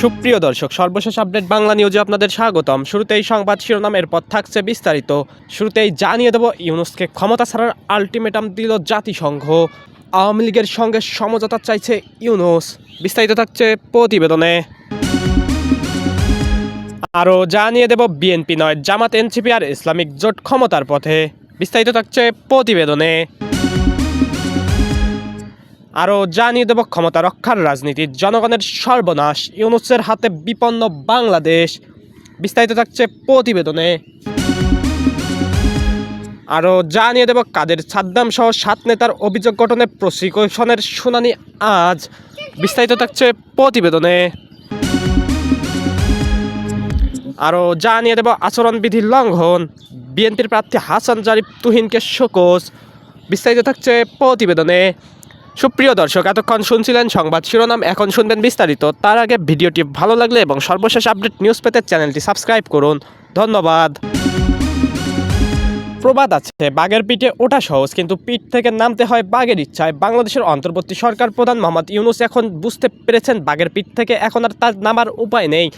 সুপ্রিয় দর্শক, সর্বশেষ আপডেট বাংলা নিউজে আপনাদের স্বাগতম। শুরুতেই সংবাদ শিরোনাম, এরপর থাকছে বিস্তারিত। শুরুতেই জানিয়ে দেব, ইউনূসকে ক্ষমতা ছাড়ার আলটিমেটাম দিল জাতিসংঘ। আওয়ামী লীগের সঙ্গে সমঝোতা চাইছে ইউনূস। বিস্তারিত থাকছে প্রতিবেদনে। আরও জানিয়ে দেব, বিএনপি নয়, জামাত, এনসিপি আর ইসলামিক জোট ক্ষমতার পথে। বিস্তারিত থাকছে প্রতিবেদনে। আরও জানিয়ে দেব, ক্ষমতা রক্ষার রাজনীতি, জনগণের সর্বনাশ, ইউনূসের হাতে বিপন্ন বাংলাদেশ। বিস্তারিত থাকছে প্রতিবেদনে। আরও জানিয়ে দেব, কাদের সাদ্দাম সহ 7 নেতার অভিযোগ গঠনে প্রসিকিউশনের শুনানি আজ। বিস্তারিত থাকছে প্রতিবেদনে। আরও জানিয়ে দেব, আচরণবিধি লঙ্ঘন, বিএনপির প্রার্থী হাসান জারিফ তুহিনকে শোকজ। বিস্তারিত থাকছে প্রতিবেদনে। সুপ্রিয় দর্শক, এতক্ষণ শুনছিলেন সংবাদ শিরোনাম, এখন শুনবেন বিস্তারিত। তার আগে ভিডিওটি ভালো লাগলে এবং সর্বশেষ আপডেট নিউজ পেতে চ্যানেলটি সাবস্ক্রাইব করুন। ধন্যবাদ। প্রবাদ আছে, বাঘের পিঠে ওঠা সহজ, কিন্তু পিঠ থেকে নামতে হয় বাঘের ইচ্ছায়। বাংলাদেশের অন্তর্বর্তী সরকার প্রধান মোহাম্মদ ইউনূস এখন বুঝতে পেরেছেন, বাঘের পিঠ থেকে এখন আর তার নামার উপায় নেই।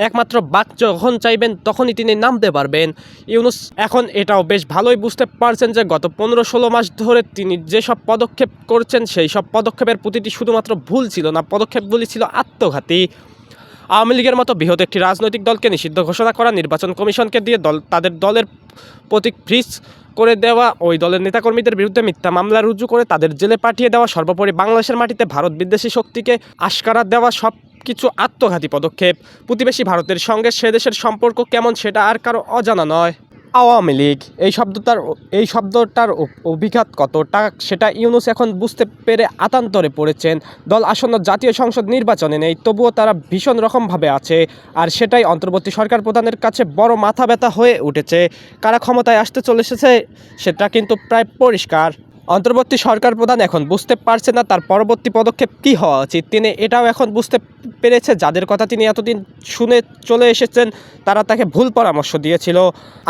একমাত্র বাঘ যখন চাইবেন তখনই তিনি নামতে পারবেন। ইউনূস এখন এটাও বেশ ভালোই বুঝতে পারছেন যে গত 15-16 মাস ধরে তিনি যেসব পদক্ষেপ করছেন, সেই সব পদক্ষেপের প্রতিটি শুধুমাত্র ভুল ছিল না, পদক্ষেপগুলি ছিল আত্মঘাতী। আওয়ামী লীগের মতো বৃহৎ একটি রাজনৈতিক দলকে নিষিদ্ধ ঘোষণা করা, নির্বাচন কমিশনকে দিয়ে তাদের দলের প্রতীক ফ্রিজ করে দেওয়া, ওই দলের নেতাকর্মীদের বিরুদ্ধে মিথ্যা মামলা রুজু করে তাদের জেলে পাঠিয়ে দেওয়া, সর্বোপরি বাংলাদেশের মাটিতে ভারত বিদ্বেষী শক্তিকে আশকারা দেওয়া, সব কিছু আত্মঘাতী পদক্ষেপ। প্রতিবেশী ভারতের সঙ্গে সে দেশের সম্পর্ক কেমন সেটা আর কারো অজানা নয়। আওয়ামী লীগ এই শব্দটার অভিঘাত কতটা সেটা ইউনূস এখন বুঝতে পেরে আতান্তরে পড়েছেন। দল আসন্ন জাতীয় সংসদ নির্বাচনে নেই, তবুও তারা ভীষণ রকমভাবে আছে, আর সেটাই অন্তর্বর্তী সরকার প্রধানের কাছে বড় মাথা ব্যথা হয়ে উঠেছে। কারা ক্ষমতায় আসতে চলেছে সেটা কিন্তু প্রায় পরিষ্কার। অন্তর্বর্তী সরকার প্রধান এখন বুঝতে পারছে না তার পরবর্তী পদক্ষেপ কী হওয়া উচিত। তিনি এটাও এখন বুঝতে পেরেছে, যাদের কথা তিনি এতদিন শুনে চলে এসেছেন তারা তাকে ভুল পরামর্শ দিয়েছিল,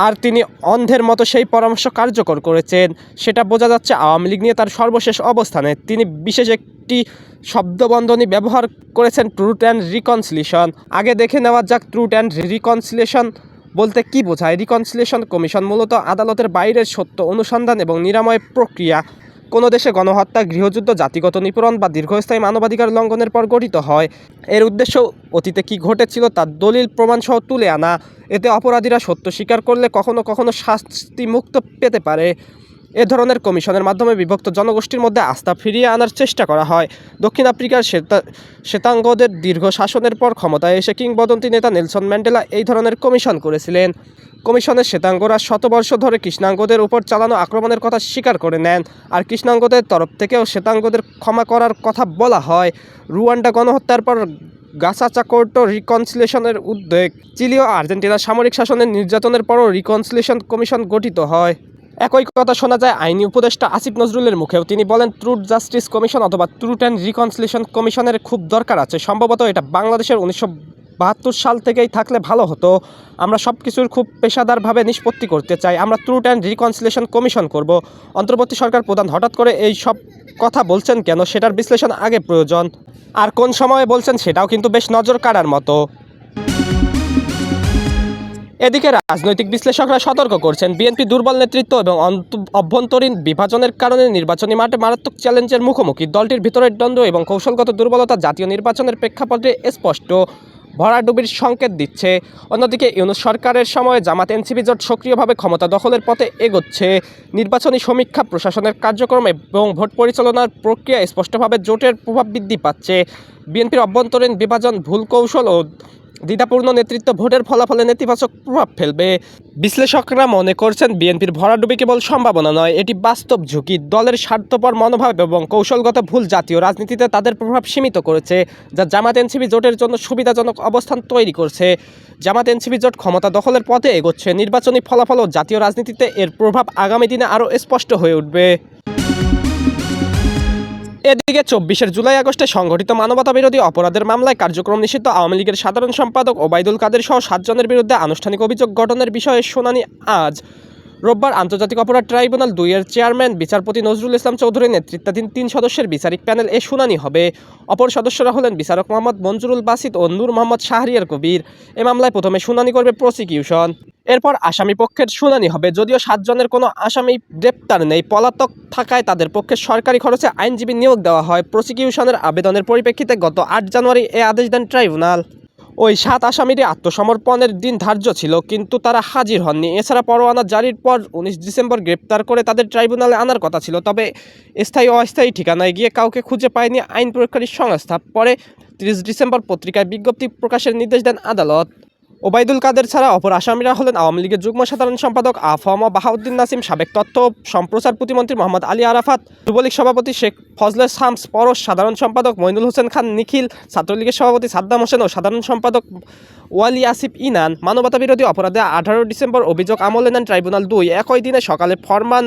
আর তিনি অন্ধের মতো সেই পরামর্শ কার্যকর করেছেন। সেটা বোঝা যাচ্ছে আওয়ামী লীগ নিয়ে তার সর্বশেষ অবস্থানে। তিনি বিশেষ একটি শব্দবন্ধনী ব্যবহার করেছেন, ট্রুথ অ্যান্ড রিকনসিলিয়েশন। আগে দেখে নেওয়া যাক ট্রুথ অ্যান্ড রিকনসিলিয়েশন বলতে কী বোঝায়। রিকনসিলিয়েশন কমিশন মূলত আদালতের বাইরের সত্য অনুসন্ধান এবং নিরাময় প্রক্রিয়া। কোনো দেশে গণহত্যা, গৃহযুদ্ধ, জাতিগত নিপীড়ন বা দীর্ঘস্থায়ী মানবাধিকার লঙ্ঘনের পর গঠিত হয়। এর উদ্দেশ্য অতীতে কী ঘটেছিল তার দলিল প্রমাণসহ তুলে আনা। এতে অপরাধীরা সত্য স্বীকার করলে কখনো কখনো শাস্তি মুক্ত পেতে পারে। এ ধরনের কমিশনের মাধ্যমে বিভক্ত জনগোষ্ঠীর মধ্যে আস্থা ফিরিয়ে আনার চেষ্টা করা হয়। দক্ষিণ আফ্রিকার শ্বেতাঙ্গদের দীর্ঘ শাসনের পর ক্ষমতায় এসে কিংবদন্তি নেতা নেলসন ম্যান্ডেলা এই ধরনের কমিশন করেছিলেন। কমিশনের শ্বেতাঙ্গরা শতবর্ষ ধরে কৃষ্ণাঙ্গদের উপর চালানো আক্রমণের কথা স্বীকার করে নেন, আর কৃষ্ণাঙ্গদের তরফ থেকেও শ্বেতাঙ্গদের ক্ষমা করার কথা বলা হয়। রুয়ান্ডা গণহত্যার পর গাসাচাকোর্টো রিকনসিলিয়েশনের উদ্যোগ। চিলি ও আর্জেন্টিনার সামরিক শাসনের নির্যাতনের পরও রিকনসিলিয়েশন কমিশন গঠিত হয়। একই কথা শোনা যায় আইনি উপদেষ্টা আসিফ নজরুলের মুখেও। তিনি বলেন, ট্রুথ জাস্টিস কমিশন অথবা ট্রুথ অ্যান্ড রিকনসিলিয়েশন কমিশনের খুব দরকার আছে। সম্ভবত এটা বাংলাদেশের 1972 সাল থেকেই থাকলে ভালো হতো। আমরা সব কিছুর খুব পেশাদারভাবে নিষ্পত্তি করতে চাই। আমরা ট্রুথ অ্যান্ড রিকনসিলিয়েশন কমিশন করব। অন্তর্বর্তী সরকার প্রধান হঠাৎ করে এই সব কথা বলছেন কেন, সেটার বিশ্লেষণ আগে প্রয়োজন। আর কোন সময়ে বলছেন সেটাও কিন্তু বেশ নজর কাড়ার মতো। এদিকে রাজনৈতিক বিশ্লেষকরা সতর্ক করছেন, বিএনপি দুর্বল নেতৃত্ব এবং অভ্যন্তরীণ বিভাজনের কারণে নির্বাচনী মাঠে মারাত্মক চ্যালেঞ্জের মুখোমুখি। দলটির ভিতরের দ্বন্দ্ব এবং কৌশলগত দুর্বলতা জাতীয় নির্বাচনের প্রেক্ষাপটে স্পষ্ট ভরাডুবির সংকেত দিচ্ছে। অন্যদিকে ইউনূস সরকারের সময় জামাত এনসিপি জোট সক্রিয়ভাবে ক্ষমতা দখলের পথে এগোচ্ছে। নির্বাচনী সমীক্ষা, প্রশাসনের কার্যক্রম এবং ভোট পরিচালনার প্রক্রিয়া স্পষ্টভাবে জোটের প্রভাব বৃদ্ধি পাচ্ছে। বিএনপির অভ্যন্তরীণ বিভাজন, ভুল কৌশল ও দ্বিধাপূর্ণ নেতৃত্ব ভোটের ফলাফলে নেতিবাচক প্রভাব ফেলবে। বিশ্লেষকরা মনে করছেন, বিএনপির ভরাডুবি কেবল সম্ভাবনা নয়, এটি বাস্তব ঝুঁকি। দলের স্বার্থপর মনোভাব এবং কৌশলগত ভুল জাতীয় রাজনীতিতে তাদের প্রভাব সীমিত করেছে, যা জামাত এনসিপি জোটের জন্য সুবিধাজনক অবস্থান তৈরি করছে। জামাত এনসিপি জোট ক্ষমতা দখলের পথে এগোচ্ছে। নির্বাচনী ফলাফল ও জাতীয় রাজনীতিতে এর প্রভাব আগামী দিনে আরও স্পষ্ট হয়ে উঠবে। এদিকে 24 জুলাই আগস্টে সংঘটিত মানবতাবিরোধী অপরাধের মামলায় কার্যক্রম নিষিদ্ধ আওয়ামী লীগের সাধারণ সম্পাদক ওবায়দুল কাদের সহ 7 জনের বিরুদ্ধে আনুষ্ঠানিক অভিযোগ গঠনের বিষয়ে শুনানি আজ। রোববার আন্তর্জাতিক অপরাধ ট্রাইব্যুনাল ২ এর চেয়ারম্যান বিচারপতি নজরুল ইসলাম চৌধুরীর নেতৃত্বাধীন ৩ সদস্যের বিচারিক প্যানেল এ শুনানি হবে। অপর সদস্যরা হলেন বিচারক মোহাম্মদ মঞ্জুরুল বাসিত ও নূর মোহাম্মদ শাহরিয়ার কবির। এ মামলায় প্রথমে শুনানি করবে প্রসিকিউশন, এরপর আসামি পক্ষের শুনানি হবে। যদিও ৭ জনের কোনো আসামি গ্রেপ্তার নেই, পলাতক থাকায় তাদের পক্ষে সরকারি খরচে আইনজীবী নিয়োগ দেওয়া হয়। প্রসিকিউশনের আবেদনের পরিপ্রেক্ষিতে গত ৮ জানুয়ারি এ আদেশ দেন ট্রাইব্যুনাল। ওই ৭ আসামিরই আত্মসমর্পণের দিন ধার্য ছিল, কিন্তু তারা হাজির হননি। এছাড়া পরোয়ানা জারির পর ১৯ ডিসেম্বর গ্রেপ্তার করে তাদের ট্রাইব্যুনালে আনার কথা ছিল, তবে স্থায়ী অস্থায়ী ঠিকানায় গিয়ে কাউকে খুঁজে পায়নি আইন প্রয়োগকারী সংস্থা। পরে ৩০ ডিসেম্বর পত্রিকায় বিজ্ঞপ্তি প্রকাশের নির্দেশ দেন আদালত। ওবায়দুল কাদের ছাড়া অপর আসামিরা হলেন আওয়ামী লীগের যুগ্ম সাধারণ সম্পাদক আফম বাহাউদ্দিন নাসিম, সাবেক তথ্য ও সম্প্রচার প্রতিমন্ত্রী মোহাম্মদ আলী আরাফাত, যুবলীগ সভাপতি শেখ ফজলে শামস পরশ, সাধারণ সম্পাদক মইনুল হোসেন খান নিখিল, ছাত্রলীগের সভাপতি সাদ্দাম হোসেন ও সাধারণ সম্পাদক ওয়ালি আসিফ ইনান। মানবতাবিরোধী অপরাধে ১৮ ডিসেম্বর অভিযোগ আমলে নেন ট্রাইব্যুনাল ২। একই দিনে সকালে ফরমান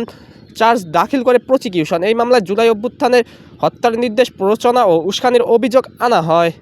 চার্জ দাখিল করে প্রসিকিউশন। এই মামলায় জুলাই অভ্যুত্থানের হত্যার নির্দেশ, প্ররোচনা ও উস্কানির অভিযোগ আনা হয়।